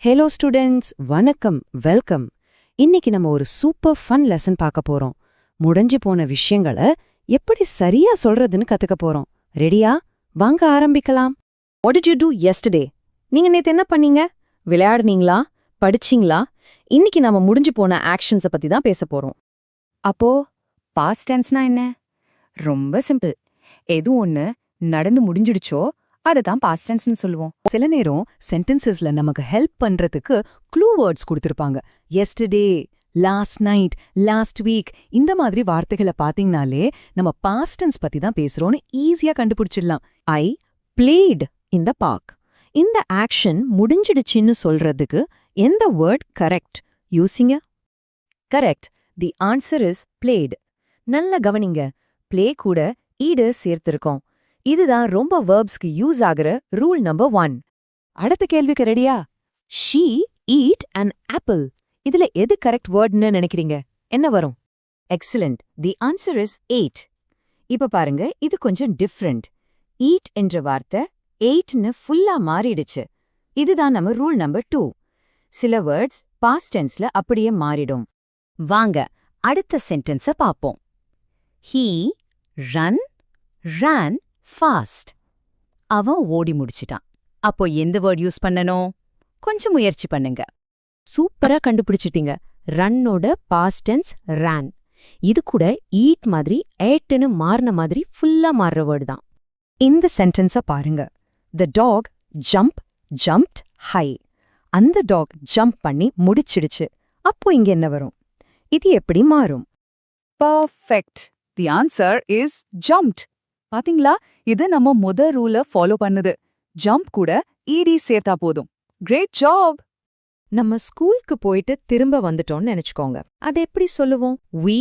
Hello students, வணக்கம், welcome. இன்னைக்கு நம்ம ஒரு சூப்பர் ஃபன் லெசன் பார்க்க போறோம். முடிஞ்சு போன விஷயங்களை எப்படி சரியா சொல்றதுன்னு கத்துக்க போறோம். ரெடியா? வாங்க ஆரம்பிக்கலாம். What did you do yesterday? நீங்க நேத்து என்ன பண்ணீங்க? விளையாடுனீங்களா? படிச்சீங்களா? இன்னைக்கு நாம முடிஞ்சு போன ஆக்ஷன்ஸ பத்தி தான் பேச போறோம். அப்போ பாஸ்ட் டென்ஸ்னா என்ன? ரொம்ப சிம்பிள். எது ஒண்ணு நடந்து முடிஞ்சிடுச்சோ அதை தான் பாஸ்ட் டென்ஸ்னு சொல்லுவோம். சில நேரம் சென்டென்சஸ்ல நமக்கு ஹெல்ப் பண்றதுக்கு க்ளூ வேர்ட்ஸ் கொடுத்திருப்பாங்க. Yesterday, last night, last week இந்த மாதிரி வார்த்தைகளை பாத்தீங்கனாலே நம்ம பாஸ்ட் டென்ஸ் பத்தி தான் பேசுறோம்னு ஈஸியா கண்டுபிடிச்சிடலாம். I played in the park. இந்த ஆக்ஷன் முடிஞ்சிடுச்சுன்னு சொல்றதுக்கு எந்த வேர்ட் கரெக்ட்? யூசிங்க. Correct. The answer is played. நல்ல கவனிங்க. பிளே கூட ஈடு சேர்த்திருக்கோம். இதுதான் ரொம்ப வேர்ப்ஸ்க்கு யூஸ் ஆகிற ரூல் நம்பர் 1. அடுத்த கேள்விக்கு ரெடியா? She eat an apple. இதுல எது கரெக்ட் வேர்ட்னு நினைக்கிறீங்க? என்ன வரும்? எக்ஸலண்ட். The answer is 8. இப்ப பாருங்க, இது கொஞ்சம் டிஃப்ரெண்ட். ஈட் என்ற வார்த்தை 8ன்னு ஃபுல்லா மாறிடுச்சு. இதுதான் நம்ம ரூல் நம்பர் 2. சில வேர்ட்ஸ் பாஸ்ட் டென்ஸ்ல அப்படியே மாறிடும். வாங்க அடுத்த சென்டென்ஸ பாப்போம். He run ran fast. அவன் ஓடி முடிச்சிட்டான். அப்போ எந்த வேர்ட் யூஸ் பண்ணணும்? கொஞ்சம் முயற்சி பண்ணுங்க. சூப்பரா கண்டுபிடிச்சிட்டீங்க. ரன்னோட பாஸ்ட் டென்ஸ் ran. இது கூட ஈட் மாதிரி ஏட்னு மாறின மாதிரி ஃபுல்லா மாறுற வேர்டு தான். இந்த சென்டென்ஸ பாருங்க. The dog jumped high. அந்த டாக் ஜம்ப் பண்ணி முடிச்சிடுச்சு. அப்போ இங்க என்ன வரும்? இது எப்படி மாறும்? Perfect. The answer is jumped. பாத்தீங்களா? இது நம்ம ரூல ஃபாலோ பண்ணுது. ஜம்ப் கூட ஈடி சேர்த்தா போதும். Great job. நம்ம ஸ்கூலுக்கு போயிட்டு திரும்ப வந்துட்டோம்னு நினைச்சுக்கோங்க. அதை எப்படி சொல்லுவோம்? We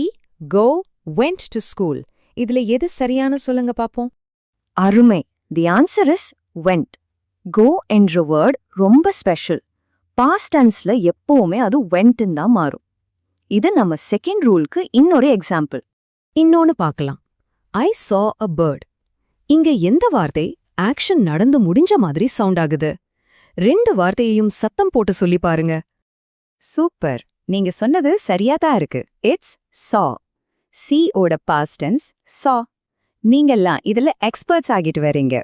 went to school. இதுல எது சரியான சொல்லுங்க பாப்போம். அருமை. தி ஆன்சர் இஸ் went. go என்ற வேர்ட் ரொம்ப ஸ்பெஷல். பாஸ்ட் டென்ஸ்ல எப்பவுமே அது wentன்னு தான் மாறும். இது நம்ம செகண்ட் ரூலுக்கு இன்னொரு எக்ஸாம்பிள். இன்னொன்னு பார்க்கலாம். I saw a bird. இங்க எந்த வார்த்தை ஆக்ஷன் நடந்து முடிஞ்ச மாதிரி சவுண்ட் ஆகுது? 2 வார்த்தையையும் சத்தம் போட்டு சொல்லி பாருங்க. சூப்பர். நீங்க சொன்னது சரியா தான் இருக்கு. It's saw. C ஓட பாஸ்ட் டென்ஸ் saw. நீங்கெல்லாம் இதுல எக்ஸ்பர்ட்ஸ் ஆகிட்டு வரீங்க.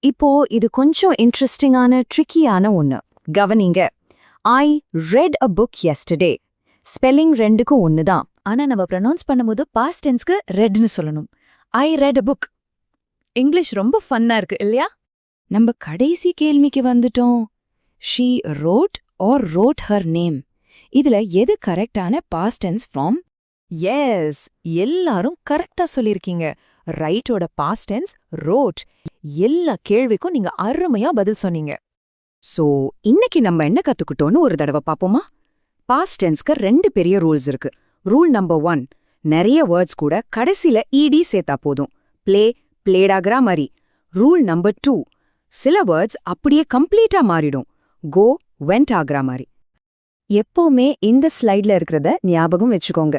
இப்போ இது கொஞ்சம் இன்ட்ரெஸ்டிங்கான ட்ரிக்கியான ஒண்ணு. கவனிங்க. I read a book yesterday. Spelling 2க்கும் ஒன்னு தான். ஆனா நம்ம ப்ரொனவுன்ஸ் பண்ணும்போது பாஸ்ட் டென்ஸ்க்கு ரெட்னு சொல்லணும். I read a book. English ரொம்ப ஃபன்னா இருக்கு இல்லையா? நம்ம கடைசி கேள்விக்கு வந்துட்டோம். She wrote or wrote her name. இதுல எது கரெக்டான பாஸ்ட் டென்ஸ் ஃபார்ம்? எஸ், எல்லாரும் கரெக்டா சொல்லிருக்கீங்க. ரைட்டோட பாஸ்ட் டென்ஸ் wrote. எல்லா கேள்விக்கும் நீங்க அருமையா பதில் சொன்னீங்க. சோ இன்னைக்கு நம்ம என்ன கத்துக்கிட்டோம்னு ஒரு தடவை பாப்போமா? பாஸ்ட் டென்ஸ்க்கு 2 பெரிய ரூல்ஸ் இருக்கு. ரூல் நம்பர் 1, நிறைய வேர்ட்ஸ் கூட கடைசில ஈடி சேர்த்தா போதும். பிளேடாகிற மாதிரி. ரூல் நம்பர் 2, சில வேர்ட்ஸ் அப்படியே கம்ப்ளீட்டா மாறிடும். went ஆகிற மாதிரி. எப்பவுமே இந்த ஸ்லைட்ல இருக்கிறத ஞாபகம் வச்சுக்கோங்க.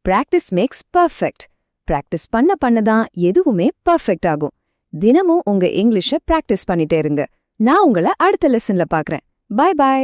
Practice makes perfect. பிராக்டிஸ் பண்ண தான் எதுவுமே பர்ஃபெக்ட் ஆகும். தினமும் உங்க இங்கிலீஷை பிராக்டிஸ் பண்ணிட்டே இருங்க. நான் உங்களை அடுத்த லெசன்ல பார்க்கறேன். பை.